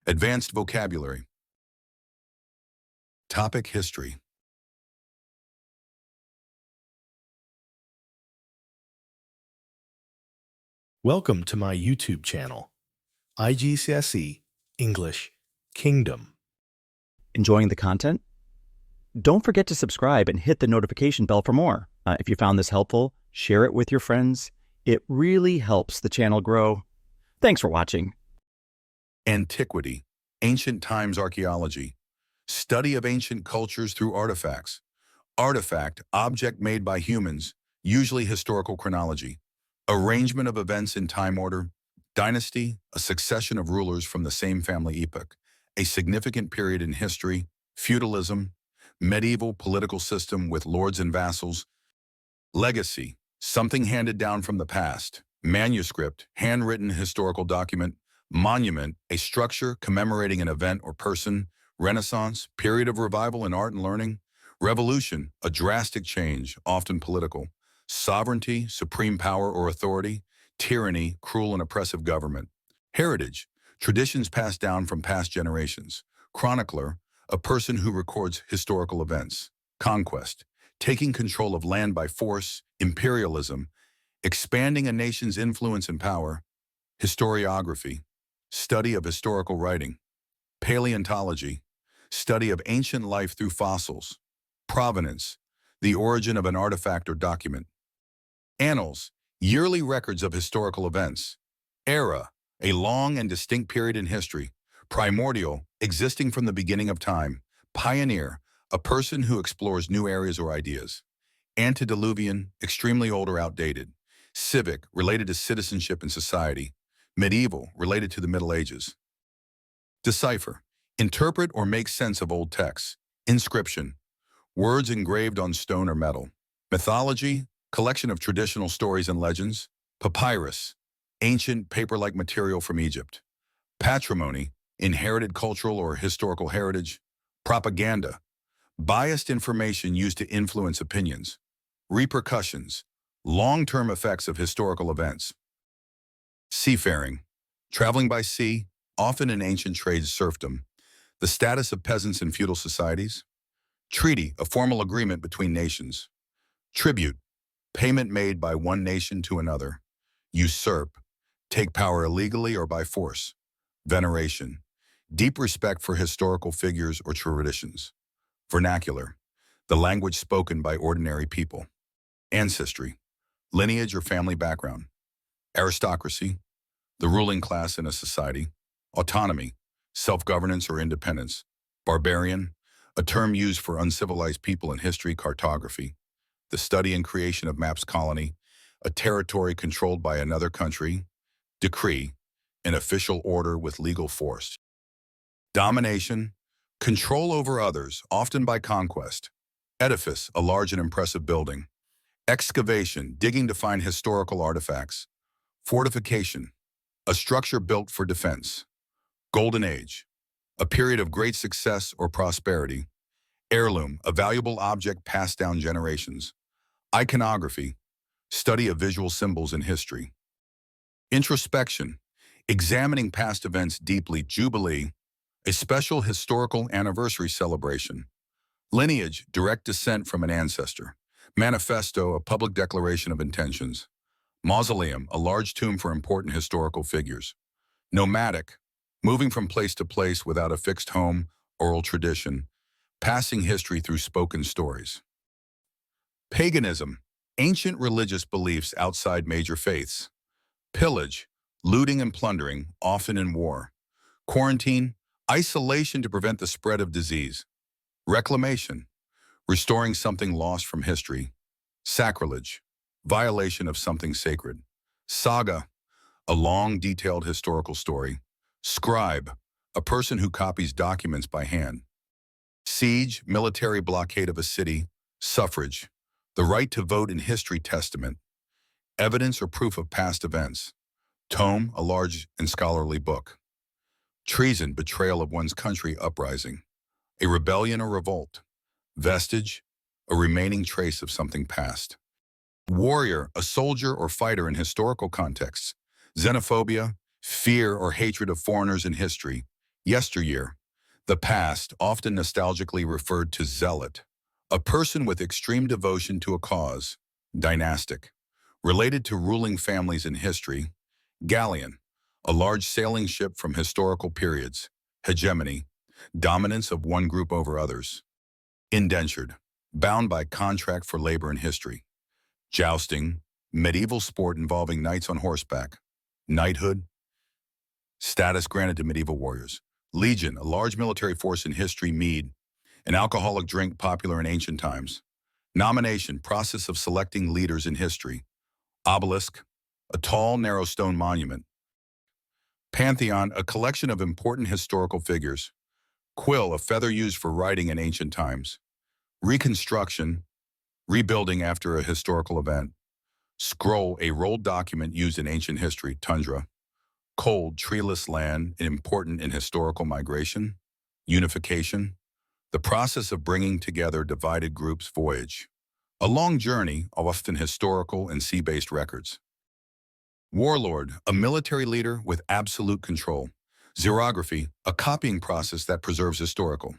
Advanced vocabulary. Topic: History. Welcome to my YouTube channel, IGCSE English Kingdom. Enjoying the content? Don't forget to subscribe and hit the notification bell for more. If you found this helpful, share it with your friends. It really helps the channel grow. Thanks for watching. Antiquity. Ancient times archaeology. Study of ancient cultures through artifacts. Artifact, object made by humans, usually historical chronology. Arrangement of events in time order. Dynasty, a succession of rulers from the same family epoch. A significant period in history. Feudalism, medieval political system with lords and vassals. Legacy, something handed down from the past. Manuscript, handwritten historical document. Monument, a structure commemorating an event or person. Renaissance, period of revival in art and learning. Revolution, a drastic change, often political. Sovereignty, supreme power or authority. Tyranny, cruel and oppressive government. Heritage, traditions passed down from past generations. Chronicler, a person who records historical events. Conquest, taking control of land by force. Imperialism, expanding a nation's influence and power. Historiography, study of historical writing. Paleontology, study of ancient life through fossils. Provenance, the origin of an artifact or document. Annals, yearly records of historical events. Era, a long and distinct period in history. Primordial, existing from the beginning of time. Pioneer, a person who explores new areas or ideas. Antediluvian, extremely old or outdated. Civic, related to citizenship and society. Medieval, related to the Middle Ages. Decipher, interpret or make sense of old texts. Inscription, words engraved on stone or metal. Mythology, collection of traditional stories and legends. Papyrus, ancient paper-like material from Egypt. Patrimony, inherited cultural or historical heritage. Propaganda, biased information used to influence opinions. Repercussions, long-term effects of historical events. Seafaring, traveling by sea, often in ancient trades serfdom. The status of peasants in feudal societies. Treaty, a formal agreement between nations. Tribute, payment made by one nation to another. Usurp, take power illegally or by force. Veneration, deep respect for historical figures or traditions. Vernacular, the language spoken by ordinary people. Ancestry, lineage or family background. Aristocracy, the ruling class in a society. Autonomy, self-governance or independence. Barbarian, a term used for uncivilized people in history. Cartography, the study and creation of maps. Colony, a territory controlled by another country. Decree, an official order with legal force. Domination, control over others, often by conquest. Edifice, a large and impressive building. Excavation, digging to find historical artifacts. Fortification, a structure built for defense. Golden Age, a period of great success or prosperity. Heirloom, a valuable object passed down generations. Iconography, study of visual symbols in history. Introspection, examining past events deeply. Jubilee, a special historical anniversary celebration. Lineage, direct descent from an ancestor. Manifesto, a public declaration of intentions. Mausoleum, a large tomb for important historical figures. Nomadic, moving from place to place without a fixed home, oral tradition. Passing history through spoken stories. Paganism, ancient religious beliefs outside major faiths. Pillage, looting and plundering, often in war. Quarantine, isolation to prevent the spread of disease. Reclamation, restoring something lost from history. Sacrilege, violation of something sacred. Saga, a long, detailed historical story. Scribe, a person who copies documents by hand. Siege, military blockade of a city. Suffrage, the right to vote in history. Testament, evidence or proof of past events. Tome, a large and scholarly book. Treason, betrayal of one's country. Uprising, a rebellion or revolt. Vestige, a remaining trace of something past. Warrior, a soldier or fighter in historical contexts. Xenophobia, fear or hatred of foreigners in history. Yesteryear, the past, often nostalgically referred to zealot, a person with extreme devotion to a cause, dynastic, related to ruling families in history, galleon, a large sailing ship from historical periods, hegemony, dominance of one group over others, indentured, bound by contract for labor in history, jousting, medieval sport involving knights on horseback, knighthood, status granted to medieval warriors, legion, a large military force in history, mead, an alcoholic drink popular in ancient times, nomination, process of selecting leaders in history, obelisk, a tall, narrow stone monument, pantheon, a collection of important historical figures, quill, a feather used for writing in ancient times, reconstruction, rebuilding after a historical event, scroll, a rolled document used in ancient history, tundra, cold, treeless land, important in historical migration, unification, the process of bringing together divided groups, voyage, a long journey, often historical and sea-based records, warlord, a military leader with absolute control, xerography, a copying process that preserves historical,